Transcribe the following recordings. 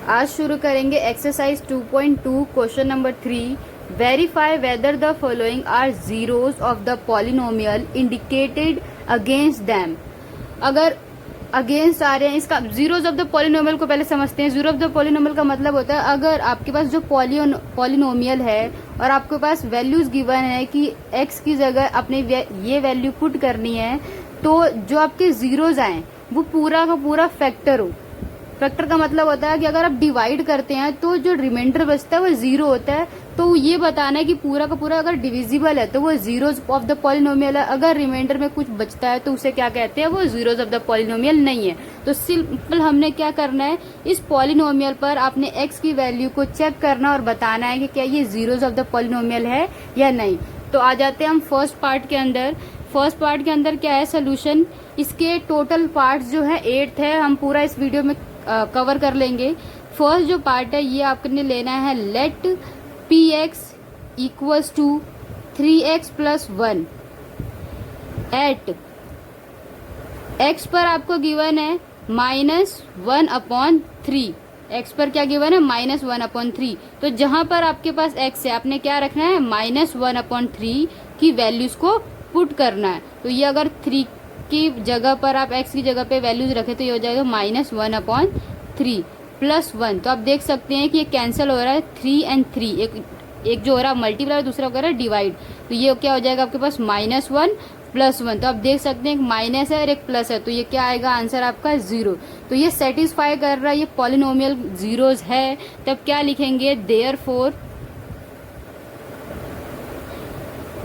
आज शुरू करेंगे exercise 2.2 question number 3। Verify whether the following are zeroes of the polynomial indicated against them. अगर against आ रहे हैं, इसका जीरोज ऑफ द पॉलिनोमियल को पहले समझते हैं। जीरो ऑफ द पॉलिनोमियल का मतलब होता है अगर आपके पास जो पॉलिनोमियल है और आपके पास वैल्यूज गिवन है कि x की जगह अपने ये वैल्यू पुट करनी है, तो जो आपके जीरोज आए वो पूरा का पूरा फैक्टर हो। फैक्टर का मतलब होता है कि अगर आप डिवाइड करते हैं तो जो रिमाइंडर बचता है वो जीरो होता है। तो ये बताना है कि पूरा का पूरा अगर डिविजिबल है तो वो जीरोज ऑफ द पॉलिनोमियल है। अगर रिमाइंडर में कुछ बचता है तो उसे क्या कहते हैं, वो जीरोज ऑफ द पॉलिनोमियल नहीं है। तो सिंपल हमने क्या करना है, इस पॉलिनोमियल पर आपने x की वैल्यू को चेक करना और बताना है कि क्या ये जीरोज ऑफ द पॉलिनोमियल है या नहीं। तो आ जाते हैं हम फर्स्ट पार्ट के अंदर। फर्स्ट पार्ट के अंदर क्या है सोल्यूशन, इसके टोटल पार्ट्स जो है 8 है। हम पूरा इस वीडियो में कवर कर लेंगे। फर्स्ट जो पार्ट है ये आपने लेना है, let p x equals to 3x plus 1 at x पर आपको गिवन है -1/3। एक्स पर क्या गिवन है, -1/3। तो जहां पर आपके पास x है आपने क्या रखना है, -1/3 की वैल्यूज को पुट करना है। तो ये अगर 3 की जगह पर आप x की जगह पे वैल्यूज रखे तो ये हो जाएगा -1/3 प्लस 1। तो आप देख सकते हैं कि ये कैंसिल हो रहा है, 3 और 3 एक जो हो रहा है मल्टीप्लाई, दूसरा हो रहा है डिवाइड। तो ये क्या हो जाएगा आपके पास -1 प्लस 1। तो आप देख सकते हैं एक माइनस है और एक प्लस है, तो ये क्या आएगा आंसर आपका 0। तो ये सेटिस्फाई कर रहा है, ये पॉलिनोमियल जीरोज है। तब क्या लिखेंगे, therefore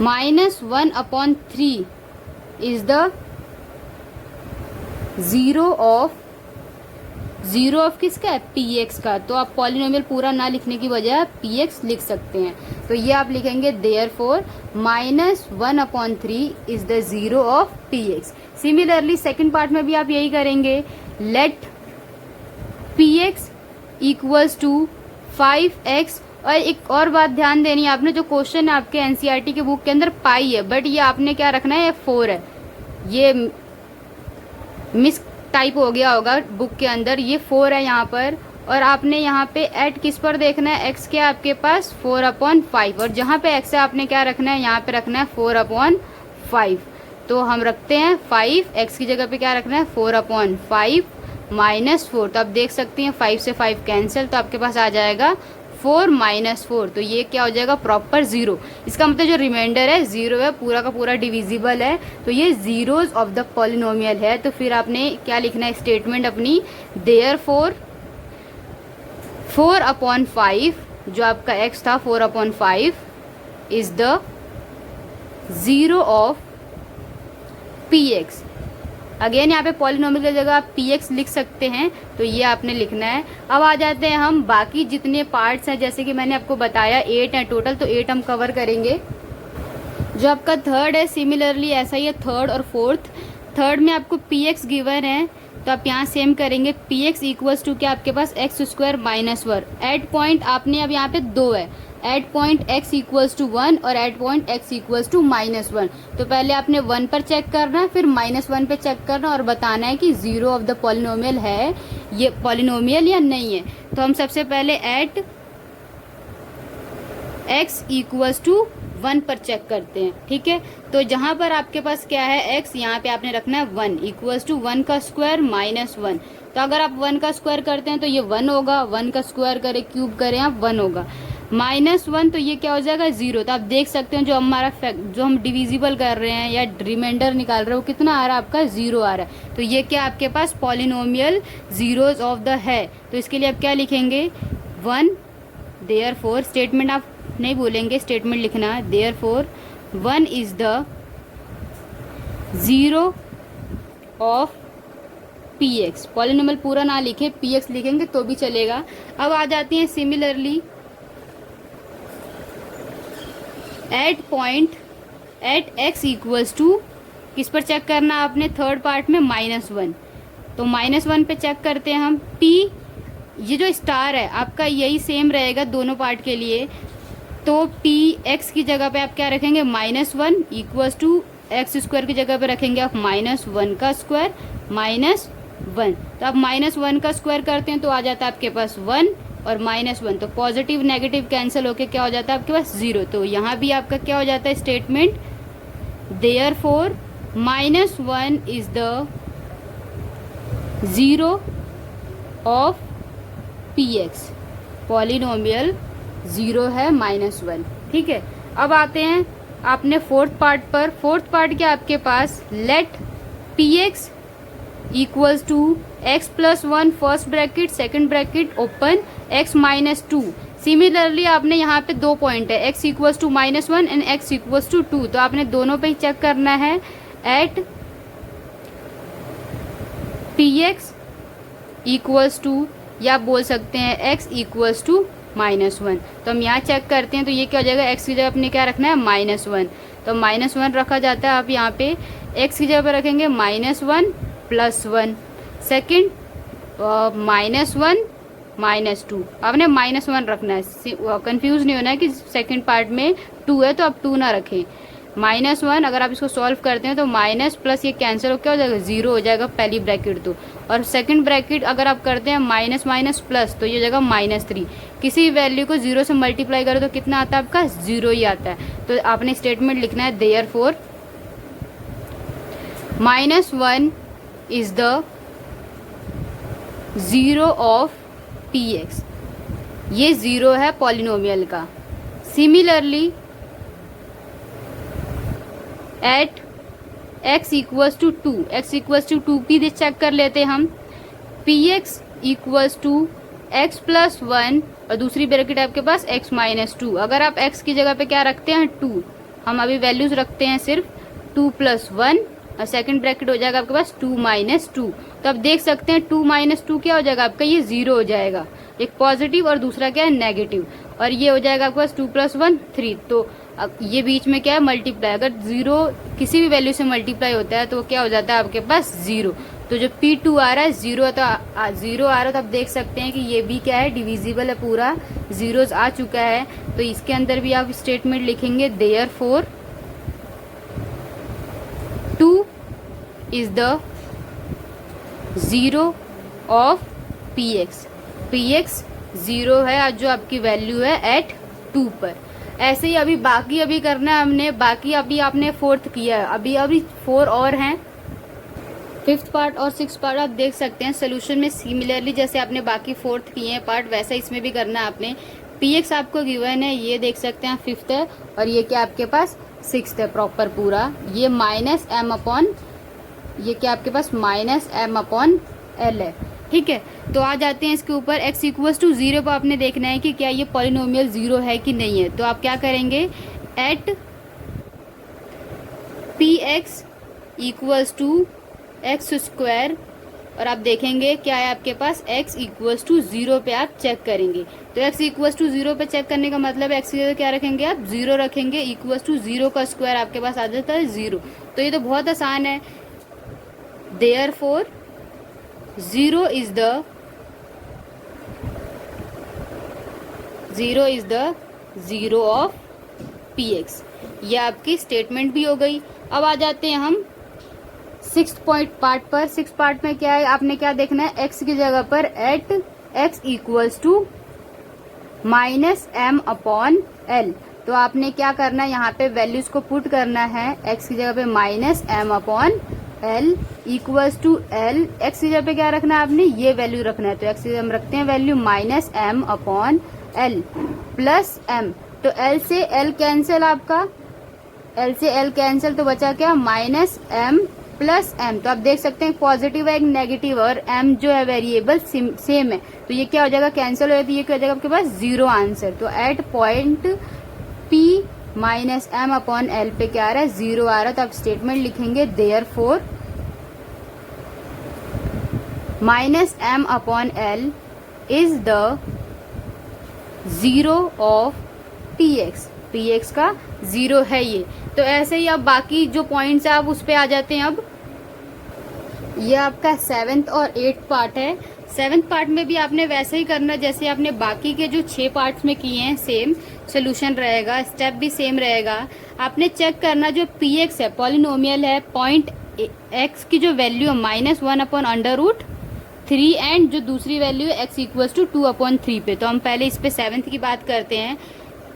-1/3 is the zero of किसका है, px का। तो आप पॉलिनोमियल पूरा ना लिखने की बजाय px लिख सकते हैं। तो ये आप लिखेंगे therefore -1/3 is the zero of px। Similarly second part में भी आप यही करेंगे, late px equals to 5x। और एक और बात ध्यान देनी है आपने, जो क्वेश्चन है आपके एनसीईआरटी के बुक के अंदर पाई है, बट ये आपने क्या रखना है, ये 4 है। ये मिस टाइप हो गया होगा बुक के अंदर, ये 4 है यहाँ पर। और आपने यहाँ पे एट किस पर देखना है, x क्या आपके पास 4/5, और जहाँ पे x है आपने क्या रखना है, यहाँ पे रखना है 4/5। तो हम रखते हैं 5, x की जगह पे क्या रखना है 4/5 -4। तो आप देख सकते हैं 5 से 5 कैंसिल, तो आपके पास आ जाएगा 4 - 4। तो ये क्या हो जाएगा, प्रॉपर 0। इसका मतलब जो रिमाइंडर है 0 है, पूरा का पूरा डिविजिबल है। तो ये जीरोज ऑफ द पॉलिनोमियल है। तो फिर आपने क्या लिखना है स्टेटमेंट अपनी, देयरफॉर 4/5 जो आपका x था 4/5 is the zero of px। Again यहाँ पे पॉलिनोमियल की जगह आप px लिख सकते हैं, तो ये आपने लिखना है। अब आ जाते हैं हम बाकी जितने पार्ट्स हैं, जैसे कि मैंने आपको बताया 8 हैं टोटल, तो 8 हम कवर करेंगे। जो आपका थर्ड है सिमिलरली ऐसा ही है, थर्ड और फोर्थ। थर्ड में आपको px गिवन है, तो आप यहाँ सेम करेंगे, px इक्वल्स टू क्या आपके पास x² - 1। एट पॉइंट आपने अब यहाँ पे 2 है, at point x equals to 1 और at point x equals to -1। तो पहले आपने 1 पर चेक करना है, फिर -1 पे चेक करना और बताना है कि जीरो ऑफ द पॉलिनोमियल है ये पॉलिनोमियल या नहीं है। तो हम सबसे पहले एट x इक्वल्स टू 1 पर चेक करते हैं, ठीक है। तो जहां पर आपके पास क्या है x, यहाँ पे आपने रखना है 1 इक्वल्स टू 1 का स्क्वायर -1। तो अगर आप 1 का स्क्वायर करते हैं तो ये 1 होगा, 1 का स्क्वायर करें क्यूब करें आप 1 होगा, -1 तो ये क्या हो जाएगा 0। तो आप देख सकते हैं जो हमारा जो हम डिविजिबल कर रहे हैं या रिमाइंडर निकाल रहे हो कितना आ रहा है आपका 0 आ रहा है। तो ये क्या आपके पास पॉलिनोमियल जीरोज ऑफ द है। तो इसके लिए आप क्या लिखेंगे 1, देयरफॉर स्टेटमेंट आप नहीं बोलेंगे, स्टेटमेंट लिखना है, therefore 1 is the zero of px। Polynomial पूरा ना लिखे, px लिखेंगे तो भी चलेगा। अब आ जाती हैं similarly at x equals to किस पर चेक करना आपने, थर्ड पार्ट में -1। तो -1 पे चेक करते हैं हम, p ये जो स्टार है आपका यही सेम रहेगा दोनों पार्ट के लिए। तो px की जगह पे आप क्या रखेंगे, -1 इक्वल्स टू x² की जगह पे रखेंगे आप -1 का स्क्वायर 1। तो आप -1 का स्क्वायर करते हैं तो आ जाता है आपके पास 1 और -1, तो पॉजिटिव नेगेटिव कैंसिल होके क्या हो जाता है आपके पास 0। तो यहाँ भी आपका क्या हो जाता है statement, therefore -1 is the zero of px, polynomial 0 है -1। ठीक है, अब आते हैं आपने फोर्थ पार्ट पर। फोर्थ पार्ट क्या आपके पास, let px equals to x plus 1 first bracket second bracket open x -2। Similarly आपने यहाँ पे 2 पॉइंट है, x equals to -1 and x equals to 2, तो आपने दोनों पे ही चेक करना है एट px इक्वल्स टू, या बोल सकते हैं x इक्वल्स टू -1। तो हम यहाँ चेक करते हैं, तो ये क्या हो जाएगा, x की जगह अपने क्या रखना है -1, तो -1 रखा जाता है। आप यहाँ पे x की जगह पर रखेंगे -1 + 1, सेकेंड -1 -2, आपने -1 रखना है, कंफ्यूज नहीं होना है कि सेकेंड पार्ट में 2 है तो आप 2 ना रखें। -1 अगर आप इसको सॉल्व करते हैं तो माइनस प्लस ये कैंसिल हो, क्या हो जाएगा 0 हो जाएगा पहली ब्रैकेट तो, और सेकंड ब्रैकेट अगर आप करते हैं माइनस माइनस प्लस तो ये हो जाएगा -3। किसी वैल्यू को 0 से मल्टीप्लाई करो तो कितना आता है आपका 0 ही आता है। तो आपने स्टेटमेंट लिखना है therefore -1 is the zero of px, ये 0 है पॉलिनोमियल का। Similarly at x equals to 2, x equals to 2 भी चेक कर लेते हैं हम, px equals to x plus 1 और दूसरी ब्रैकेट आपके पास x -2। अगर आप x की जगह पे क्या रखते हैं 2, हम अभी वैल्यूज रखते हैं सिर्फ 2 + 1 और सेकंड ब्रैकेट हो जाएगा आपके पास 2 - 2। तो आप देख सकते हैं 2 - 2 क्या हो जाएगा आपका, ये 0 हो जाएगा, एक पॉजिटिव और दूसरा क्या है नेगेटिव, और ये हो जाएगा आपके पास 2 + 1 3। तो अब ये बीच में क्या है मल्टीप्लाई, अगर 0 किसी भी वैल्यू से मल्टीप्लाई होता है तो क्या हो जाता है आपके पास 0। तो जो P2 आ रहा है 0, तो 0 आ रहा है, तो आप देख सकते हैं कि ये भी क्या है डिविजिबल है, पूरा जीरोस आ चुका है। तो इसके अंदर भी आप स्टेटमेंट लिखेंगे therefore 2 is the zero of px, px 0 है जो आपकी वैल्यू है एट 2 पर। ऐसे ही अभी बाकी अभी करना है हमने, बाकी अभी आपने फोर्थ किया है, अभी 4 और हैं। फिफ्थ पार्ट और 6th पार्ट आप देख सकते हैं सोल्यूशन में सिमिलरली जैसे आपने बाकी फोर्थ किए हैं पार्ट, वैसा इसमें भी करना है आपने। px आपको गिवन है, ये देख सकते हैं 5th है, और ये क्या आपके पास 6th है प्रॉपर पूरा। ये -m/, ये क्या आपके पास -m/l है। ठीक है, तो आ जाते हैं इसके ऊपर x इक्वल्स टू 0 पर आपने देखना है कि क्या ये पॉलिनोमियल 0 है कि नहीं है। तो आप क्या करेंगे eight px equals to x², और आप देखेंगे क्या है आपके पास x इक्वल्स टू 0 पे आप चेक करेंगे। तो x इक्वल्स टू 0 पे चेक करने का मतलब x की जगह क्या रखेंगे आप 0 रखेंगे, इक्वल्स टू 0 का स्क्वायर आपके पास आ जाता है 0। तो ये तो बहुत आसान है, therefore 0 is the zero of px, ये आपकी स्टेटमेंट भी हो गई। अब आ जाते हैं हम 6th पार्ट पर। 6th पार्ट में क्या है, आपने क्या देखना है x की जगह पर eight x equals to -m/l। तो आपने क्या करना है यहाँ पे वैल्यूज को पुट करना है, x की जगह पे -m/l equals to l, x की जगह पे क्या रखना है आपने ये वैल्यू रखना है। तो x की जगह हम रखते हैं वैल्यू -m/l प्लस m, तो l से l कैंसिल, आपका l से l कैंसिल, तो बचा क्या -m + m। तो आप देख सकते हैं पॉजिटिव है एक नेगेटिव, और m जो है वेरिएबल सेम है, तो ये क्या हो जाएगा कैंसिल हो जाएगा, तो ये क्या हो जाएगा आपके पास 0 आंसर। तो एट पॉइंट p -m/l पे क्या आ रहा है 0 आ रहा है। तो आप स्टेटमेंट लिखेंगे therefore -m/l is the zero of px, px का 0 है ये। तो ऐसे ही अब बाकी जो पॉइंट्स है आप उस पे आ जाते हैं। अब ये आपका 7th और 8th पार्ट है। 7th पार्ट में भी आपने वैसे ही करना जैसे आपने बाकी के जो 6 पार्ट्स में किए हैं, सेम सोल्यूशन रहेगा, स्टेप भी सेम रहेगा। आपने चेक करना जो px है पॉलिनोमियल है, पॉइंट x की जो वैल्यू है -1/√, 3 एंड जो दूसरी वैल्यू है x इक्वल्स टू 2/3 पे। तो हम पहले इस पे 7th की बात करते हैं।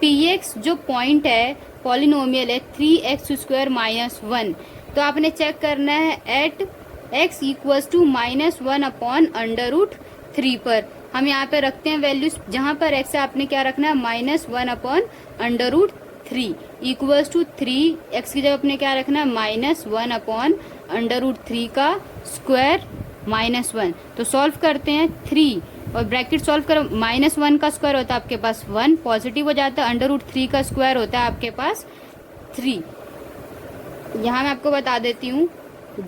px जो पॉइंट है पॉलिनोमियल है 3x² माइनस 1। तो आपने चेक करना है एट x इक्वल्स टू -1/√3 पर। हम यहाँ पे रखते हैं वैल्यूज, जहां पर x है आपने क्या रखना है -1/√3 इक्वल्स टू 3x की जगह आपने क्या रखना है -1/√3 का स्क्वायर -1। तो सॉल्व करते हैं 3 और ब्रैकेट सॉल्व करो, -1 का स्क्वायर होता है आपके पास 1, पॉजिटिव हो जाता है, √3 का स्क्वायर होता है आपके पास 3। यहाँ मैं आपको बता देती हूँ,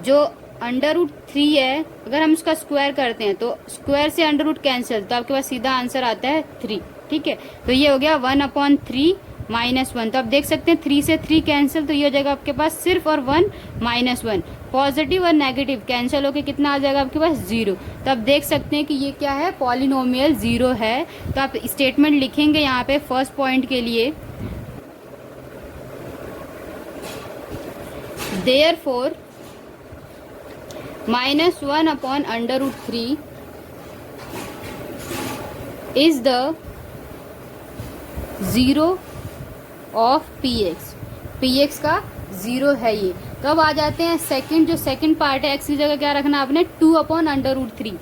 जो √3 है अगर हम उसका स्क्वायर करते हैं तो स्क्वायर से अंडर रूट कैंसिल, तो आपके पास सीधा आंसर आता है 3। ठीक है, तो ये हो गया 1/3 -1। तो आप देख सकते हैं 3 से 3 कैंसिल, तो ये हो जाएगा आपके पास सिर्फ और 1 -1। पॉजिटिव और नेगेटिव कैंसिल होके कितना आ जाएगा आपके पास 0। तो आप देख सकते हैं कि ये क्या है पॉलिनोमियल 0 है। तो आप स्टेटमेंट लिखेंगे यहाँ पे फर्स्ट पॉइंट के लिए, therefore -1/√3 is the 0 of px का 0 है ये। तो अब आ जाते हैं सेकंड, जो सेकंड पार्ट है x की जगह क्या रखना आपने 2/√3।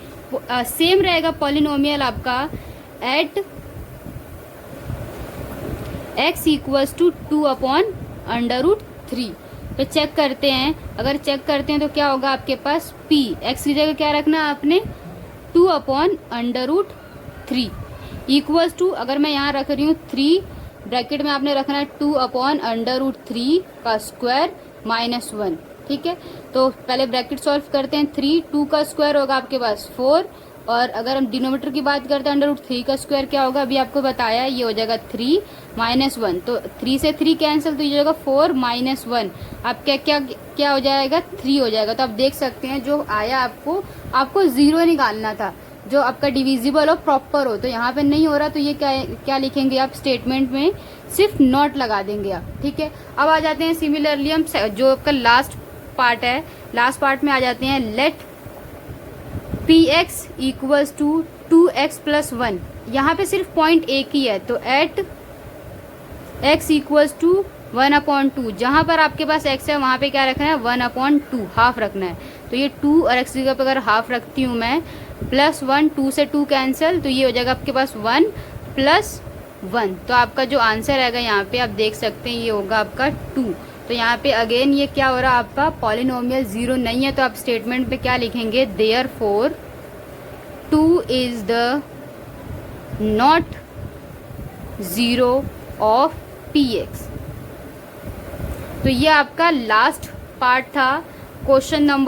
सेम रहेगा पॉलिनोमियल आपका एट x इक्वल्स टू 2/√3। तो चेक करते हैं, अगर चेक करते हैं तो क्या होगा आपके पास p x की जगह क्या रखना है आपने 2/√3 इक्वल्स टू, अगर मैं यहाँ रख रही हूँ 3 ब्रैकेट में आपने रखना है 2/√3 का स्क्वायर -1। ठीक है, तो पहले ब्रैकेट सॉल्व करते हैं। 3 2 का स्क्वायर होगा आपके पास 4, और अगर हम डिनोमिनेटर की बात करते हैं √3 का स्क्वायर क्या होगा अभी आपको बताया, ये हो जाएगा 3 -1। तो 3 से 3 कैंसिल, तो ये हो जाएगा 4 -1। आप क्या हो जाएगा 3 हो जाएगा। तो आप देख सकते हैं जो आया आपको 0 निकालना था, जो आपका डिविजिबल हो प्रॉपर हो। तो यहाँ पे नहीं हो रहा, तो ये क्या लिखेंगे आप स्टेटमेंट में, सिर्फ नॉट लगा देंगे आप। ठीक है, अब आ जाते हैं सिमिलरली हम जो आपका लास्ट पार्ट है, लास्ट पार्ट में आ जाते हैं late px equals to 2x + 1। यहाँ पे सिर्फ पॉइंट एक ही है, तो एट x इक्वल्स टू 1/2। जहां पर आपके पास x है वहां पे क्या रखना है 1/2 हाफ रखना है। तो ये 2 और x की जगह पर अगर हाफ रखती हूँ मैं, +1 2 से 2 कैंसिल, तो ये हो जाएगा आपके पास 1 + 1। तो आपका जो आंसर आएगा यहाँ पे आप देख सकते हैं ये होगा आपका 2। तो यहाँ पे अगेन ये क्या हो रहा है आपका पॉलिनोमियल 0 नहीं है। तो आप स्टेटमेंट पे क्या लिखेंगे, therefore 2 is the not 0 of px। तो ये आपका लास्ट पार्ट था क्वेश्चन नंबर